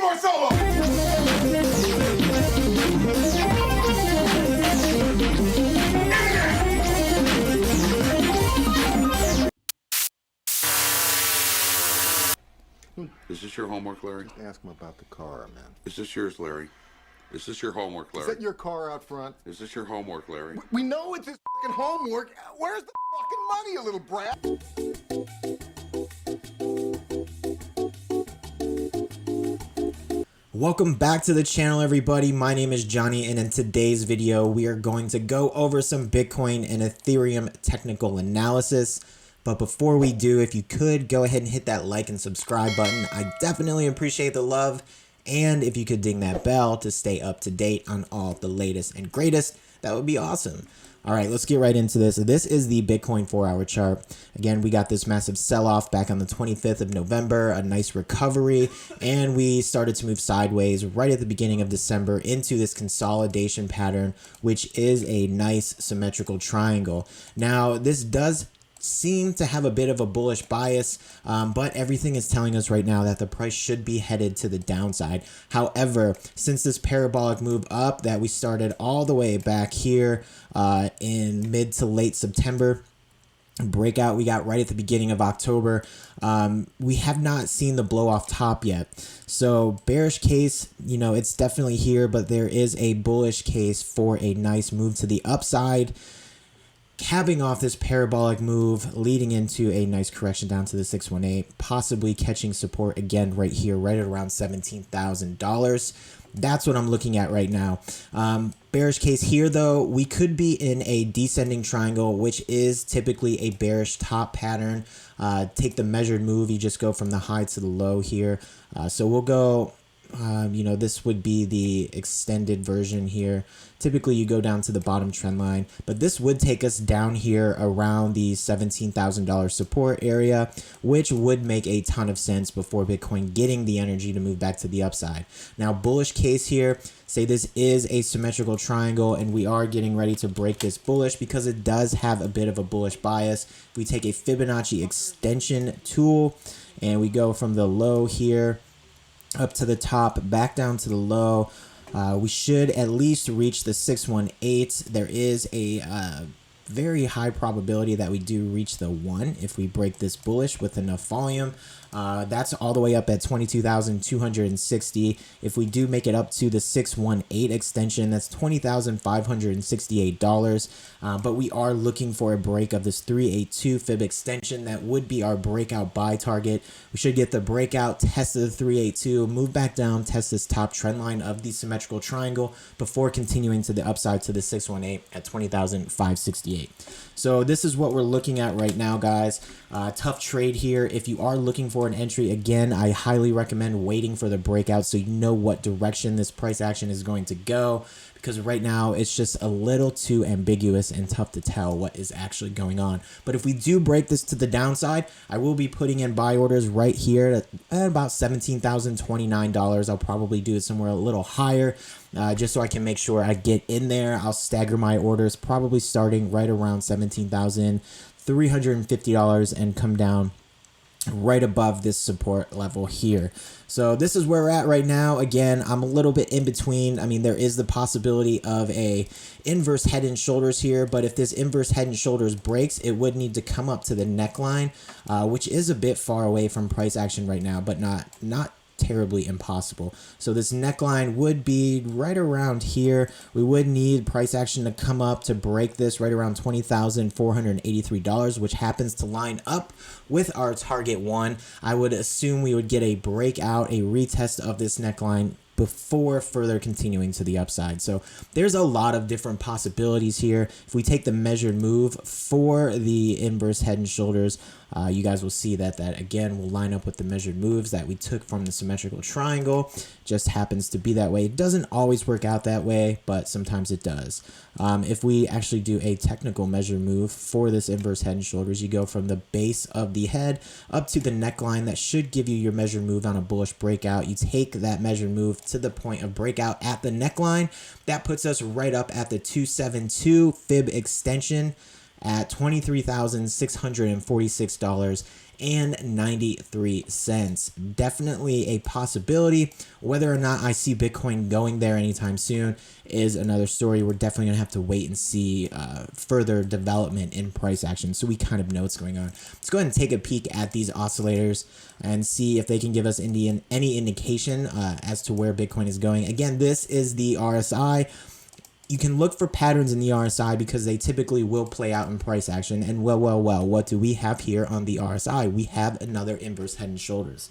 more solo! Is this your homework, Larry? Ask him about the car, man. Is this yours, Larry? Is this your homework, Is Larry? that your car out front? Is this your homework, Larry? We know it's his fucking homework. Where's the fucking money, you little brat? Welcome back to the channel, everybody. My name is Johnny, and in today's video we are going to go over some Bitcoin and Ethereum technical analysis. But before we do, if you could go ahead and hit that like and subscribe button, I definitely appreciate the love. And if you could ding that bell to stay up to date on all the latest and greatest, that would be awesome. All right, let's get right into this. This is the Bitcoin 4-hour chart. Again, we got this massive sell-off back on the 25th of November, a nice recovery, and we started to move sideways right at the beginning of December into this consolidation pattern, which is a nice symmetrical triangle. Now, this does seem to have a bit of a bullish bias, but everything is telling us right now that the price should be headed to the downside. However, since this parabolic move up that we started all the way back here in mid to late September, breakout we got right at the beginning of October, we have not seen the blow off top yet. So bearish case, you know, it's definitely here, but there is a bullish case for a nice move to the upside, capping off this parabolic move, leading into a nice correction down to the 618, possibly catching support again right here, right at around $17,000. That's what I'm looking at right now. Bearish case here, though, we could be in a descending triangle, which is typically a bearish top pattern. Take the measured move, you just go from the high to the low here. So we'll go, you know, this would be the extended version here. Typically you go down to the bottom trend line, but this would take us down here around the $17,000 support area, which would make a ton of sense before Bitcoin getting the energy to move back to the upside. Now, bullish case here, say this is a symmetrical triangle and we are getting ready to break this bullish because it does have a bit of a bullish bias. We take a Fibonacci extension tool and we go from the low here up to the top, back down to the low. We should at least reach the 618. There is a very high probability that we do reach the 1 if we break this bullish with enough volume. That's all the way up at 22,260. If we do make it up to the 618 extension, that's $20,568. But we are looking for a break of this 382 fib extension. That would be our breakout buy target. We should get the breakout, test of the 382, move back down, test this top trend line of the symmetrical triangle before continuing to the upside to the 618 at 20,568. So this is what we're looking at right now, guys. Tough trade here. If you are looking for an entry, again, I highly recommend waiting for the breakout so you know what direction this price action is going to go, because right now it's just a little too ambiguous and tough to tell what is actually going on. But if we do break this to the downside, I will be putting in buy orders right here at about $17,029. I'll probably do it somewhere a little higher, just so I can make sure I get in there. I'll stagger my orders, probably starting right around $17,350 and come down right above this support level here. So this is where we're at right now. Again, I'm a little bit in between. I mean, there is the possibility of a inverse head and shoulders here, but if this inverse head and shoulders breaks, it would need to come up to the neckline, which is a bit far away from price action right now, but not terribly impossible. So this neckline would be right around here. We would need price action to come up to break this right around $20,483, which happens to line up with our target 1. I would assume we would get a breakout, a retest of this neckline before further continuing to the upside. So there's a lot of different possibilities here. If we take the measured move for the inverse head and shoulders, you guys will see that again will line up with the measured moves that we took from the symmetrical triangle. Just happens to be that way. It doesn't always work out that way, but sometimes it does. If we actually do a technical measure move for this inverse head and shoulders, you go from the base of the head up to the neckline. That should give you your measured move on a bullish breakout. You take that measured move to the point of breakout at the neckline. That puts us right up at the 272 fib extension. at $23,646.93. Definitely a possibility. Whether or not I see Bitcoin going there anytime soon is another story. We're definitely gonna have to wait and see further development in price action, so we kind of know what's going on. Let's go ahead and take a peek at these oscillators and see if they can give us any indication as to where Bitcoin is going. Again, this is the RSI. You can look for patterns in the RSI because they typically will play out in price action. And well, what do we have here on the RSI? We have another inverse head and shoulders.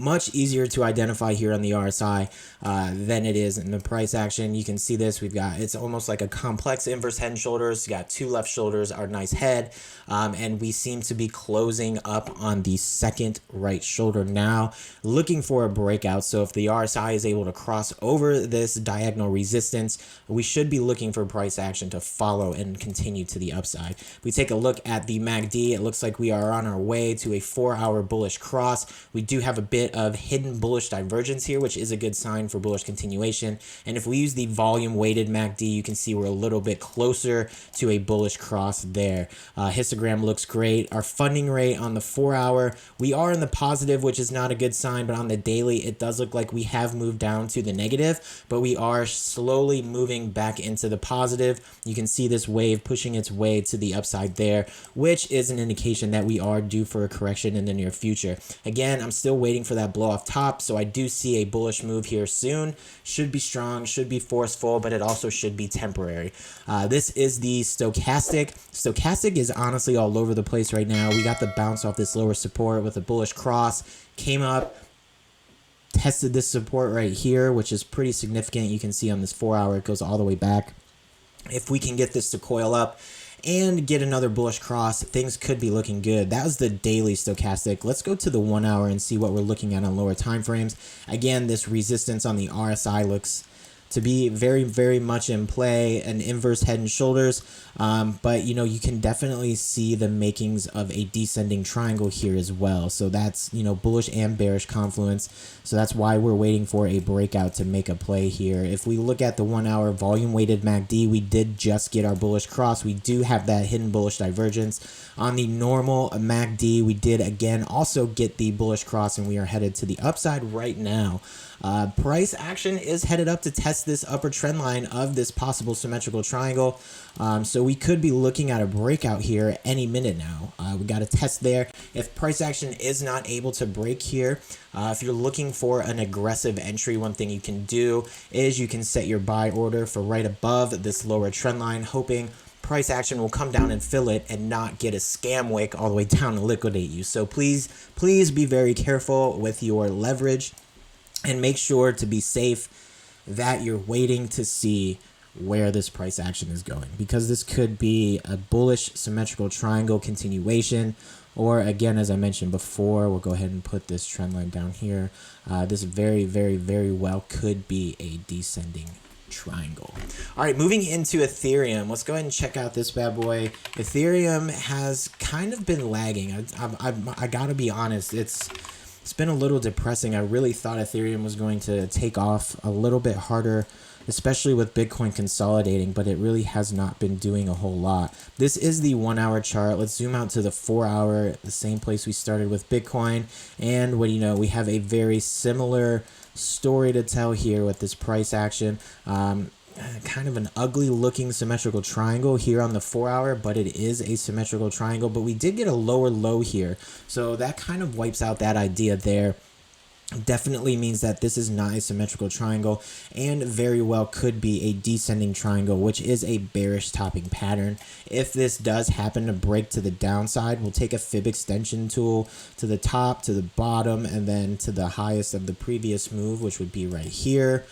Much easier to identify here on the RSI than it is in the price action. You can see this. It's almost like a complex inverse head and shoulders. You got two left shoulders, our nice head, and we seem to be closing up on the second right shoulder now, looking for a breakout. So if the RSI is able to cross over this diagonal resistance, we should be looking for price action to follow and continue to the upside. If we take a look at the MACD, it looks like we are on our way to a 4-hour bullish cross. We do have a bit of hidden bullish divergence here, which is a good sign for bullish continuation. And if we use the volume weighted MACD, you can see we're a little bit closer to a bullish cross there. Histogram looks great. Our funding rate on the 4-hour, we are in the positive, which is not a good sign, but on the daily, it does look like we have moved down to the negative, but we are slowly moving back into the positive. You can see this wave pushing its way to the upside there, which is an indication that we are due for a correction in the near future. Again, I'm still waiting for that blow off top, so I do see a bullish move here soon. Should be strong, should be forceful, but it also should be temporary. This is the stochastic. Stochastic is honestly all over the place right now. We got the bounce off this lower support with a bullish cross, came up, tested this support right here, which is pretty significant. You can see on this 4-hour, it goes all the way back. If we can get this to coil up and get another bullish cross, things could be looking good. That was the daily stochastic. Let's go to the 1-hour and see what we're looking at on lower time frames. Again, this resistance on the RSI looks to be very much in play, an inverse head and shoulders, but you can definitely see the makings of a descending triangle here as well. So that's bullish and bearish confluence, so that's why we're waiting for a breakout to make a play here. If we look at the 1-hour volume weighted MACD, we did just get our bullish cross. We do have that hidden bullish divergence. On the normal MACD, we did again also get the bullish cross, and we are headed to the upside right now. Price action is headed up to test this upper trend line of this possible symmetrical triangle. So we could be looking at a breakout here any minute now. We got a test there. If price action is not able to break here, if you're looking for an aggressive entry, one thing you can do is you can set your buy order for right above this lower trend line, hoping price action will come down and fill it and not get a scam wick all the way down and liquidate you. So please be very careful with your leverage, and make sure to be safe that you're waiting to see where this price action is going, because this could be a bullish symmetrical triangle continuation, or again, as I mentioned before, we'll go ahead and put this trend line down here. This very well could be a descending triangle. All right, moving into Ethereum, let's go ahead and check out this bad boy. Ethereum has kind of been lagging. I gotta be honest, it's been a little depressing. I really thought Ethereum was going to take off a little bit harder, especially with Bitcoin consolidating, but it really has not been doing a whole lot. This is the 1-hour chart. Let's zoom out to the 4-hour, the same place we started with Bitcoin. And what do you know, we have a very similar story to tell here with this price action. Kind of an ugly looking symmetrical triangle here on the 4-hour, but it is a symmetrical triangle. But we did get a lower low here, so that kind of wipes out that idea there. Definitely means that this is not a symmetrical triangle, and very well could be a descending triangle, which is a bearish topping pattern. If this does happen to break to the downside, we'll take a fib extension tool to the top, to the bottom, and then to the highest of the previous move, which would be right here.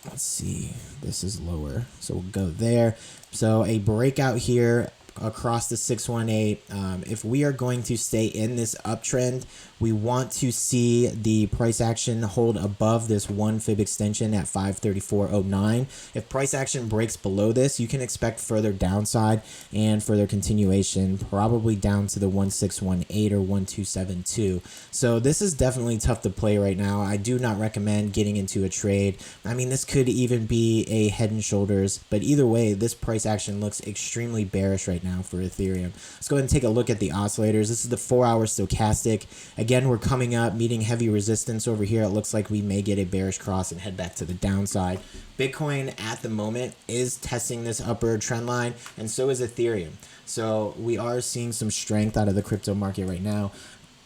Let's see, this is lower, so we'll go there. So a breakout here across the 618. If we are going to stay in this uptrend, we want to see the price action hold above this 1 fib extension at 534.09. If price action breaks below this, you can expect further downside and further continuation, probably down to the 1618 or 1272. So this is definitely tough to play right now. I do not recommend getting into a trade. I mean, this could even be a head and shoulders, but either way, this price action looks extremely bearish right now for Ethereum. Let's go ahead and take a look at the oscillators. This is the 4-hour stochastic. Again, we're coming up, meeting heavy resistance over here. It looks like we may get a bearish cross and head back to the downside. Bitcoin at the moment is testing this upper trend line, and so is Ethereum. So we are seeing some strength out of the crypto market right now.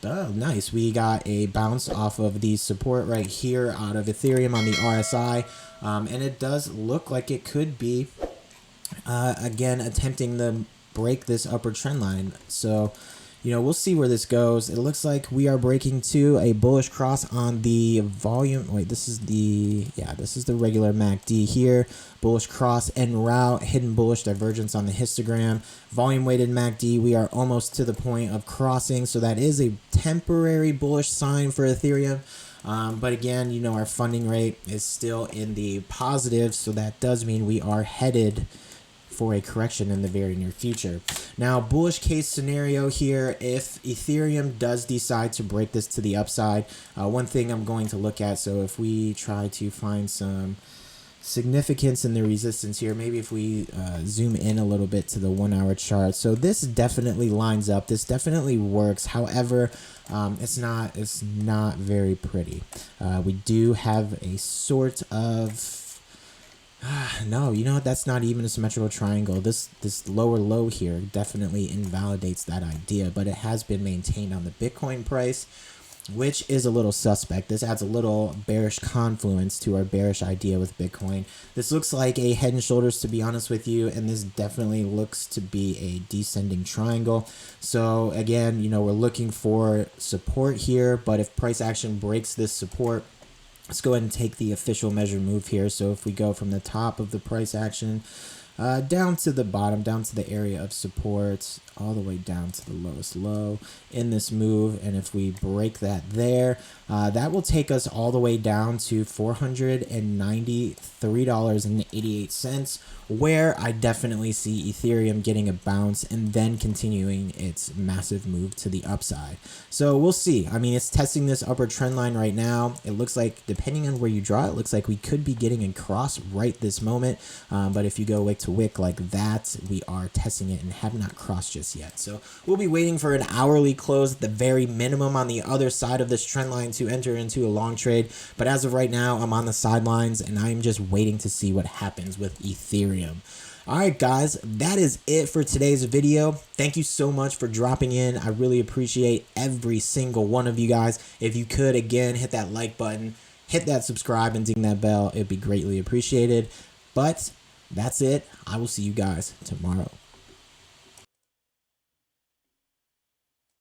Oh, nice. We got a bounce off of the support right here out of Ethereum on the RSI. And it does look like it could be, again, attempting to break this upper trend line. So, you know, we'll see where this goes. It looks like we are breaking to a bullish cross on the volume. Wait, this is the, yeah, this is the regular MACD here. Bullish cross en route, hidden bullish divergence on the histogram. Volume weighted MACD, we are almost to the point of crossing. So that is a temporary bullish sign for Ethereum. But again, you know, our funding rate is still in the positive. So that does mean we are headed for a correction in the very near future. Now, bullish case scenario here, if Ethereum does decide to break this to the upside, one thing I'm going to look at, so if we try to find some significance in the resistance here, maybe if we zoom in a little bit to the 1-hour chart. So this definitely lines up, this definitely works. However, it's not very pretty. We do have a sort of, no, you know what? That's not even a symmetrical triangle. This lower low here definitely invalidates that idea, but it has been maintained on the Bitcoin price, which is a little suspect. This adds a little bearish confluence to our bearish idea with Bitcoin. This looks like a head and shoulders, to be honest with you, and this definitely looks to be a descending triangle. So again, you know, we're looking for support here, but if price action breaks this support, let's go ahead and take the official measure move here. So if we go from the top of the price action down to the bottom, down to the area of support, all the way down to the lowest low in this move, and if we break that there, that will take us all the way down to $493.88, where I definitely see Ethereum getting a bounce and then continuing its massive move to the upside. So we'll see. I mean, it's testing this upper trend line right now. It looks like, depending on where you draw, it looks like we could be getting a cross right this moment, but if you go wick to wick like that, we are testing it and have not crossed just yet. So we'll be waiting for an hourly close at the very minimum on the other side of this trend line to enter into a long trade. But as of right now, I'm on the sidelines and I'm just waiting to see what happens with Ethereum. All right, guys, that is it for today's video. Thank you so much for dropping in. I really appreciate every single one of you guys. If you could, again, hit that like button, hit that subscribe, and ding that bell. It'd be greatly appreciated. But that's it. I will see you guys tomorrow.